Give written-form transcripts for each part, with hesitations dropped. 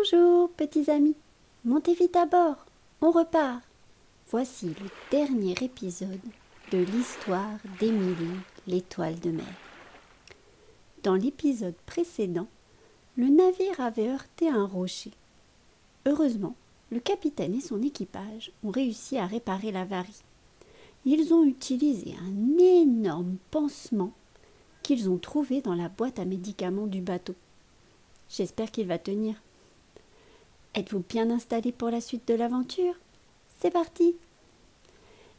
Bonjour, petits amis. Montez vite à bord. On repart. Voici le dernier épisode de l'histoire d'Émilie, l'étoile de mer. Dans l'épisode précédent, le navire avait heurté un rocher. Heureusement, le capitaine et son équipage ont réussi à réparer l'avarie. Ils ont utilisé un énorme pansement qu'ils ont trouvé dans la boîte à médicaments du bateau. J'espère qu'il va tenir. Êtes-vous bien installés pour la suite de l'aventure? C'est parti!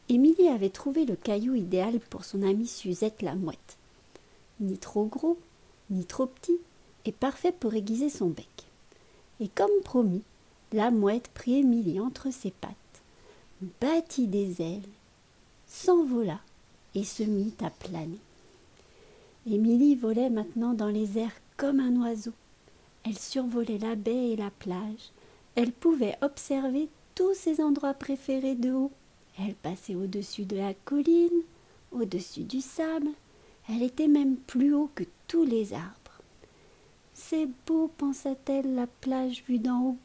Émilie avait trouvé le caillou idéal pour son amie Suzette la mouette. Ni trop gros, ni trop petit, et parfait pour aiguiser son bec. Et comme promis, la mouette prit Émilie entre ses pattes, battit des ailes, s'envola et se mit à planer. Émilie volait maintenant dans les airs comme un oiseau. Elle survolait la baie et la plage. Elle pouvait observer tous ses endroits préférés de haut. Elle passait au-dessus de la colline, au-dessus du sable. Elle était même plus haut que tous les arbres. C'est beau, pensa-t-elle, la plage vue d'en haut.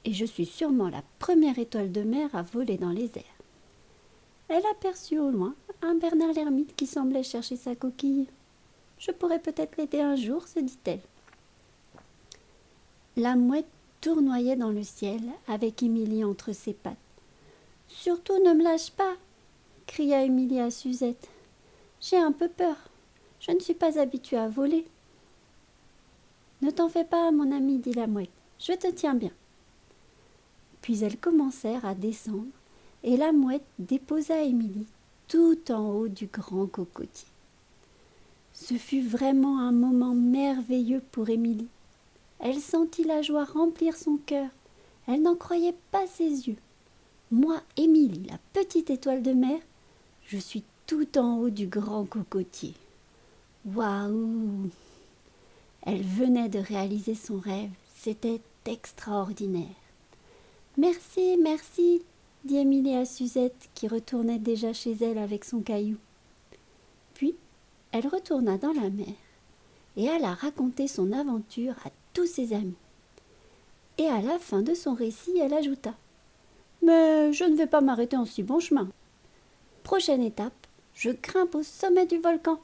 Et je suis sûrement la première étoile de mer à voler dans les airs. Elle aperçut au loin un Bernard l'ermite qui semblait chercher sa coquille. Je pourrais peut-être l'aider un jour, se dit-elle. La mouette tournoyait dans le ciel avec Émilie entre ses pattes. « Surtout ne me lâche pas !» cria Émilie à Suzette. « J'ai un peu peur. Je ne suis pas habituée à voler. »« Ne t'en fais pas, mon ami, dit la mouette. Je te tiens bien. » Puis elles commencèrent à descendre et la mouette déposa Émilie tout en haut du grand cocotier. Ce fut vraiment un moment merveilleux pour Émilie. Elle sentit la joie remplir son cœur. Elle n'en croyait pas ses yeux. Moi, Émilie, la petite étoile de mer, je suis tout en haut du grand cocotier. Waouh! Elle venait de réaliser son rêve. C'était extraordinaire. Merci, merci, dit Émilie à Suzette, qui retournait déjà chez elle avec son caillou. Puis, elle retourna dans la mer et alla raconter son aventure à tous ses amis. Et à la fin de son récit, elle ajouta « Mais je ne vais pas m'arrêter en si bon chemin. Prochaine étape, je grimpe au sommet du volcan. »«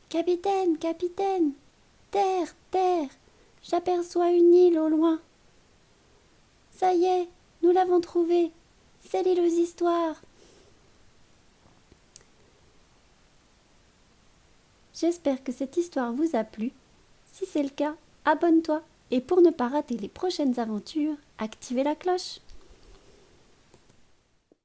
Capitaine, capitaine, terre, terre, j'aperçois une île au loin. »« Ça y est, nous l'avons trouvée, c'est l'île aux histoires. » J'espère que cette histoire vous a plu. Si c'est le cas, abonne-toi et pour ne pas rater les prochaines aventures, activez la cloche.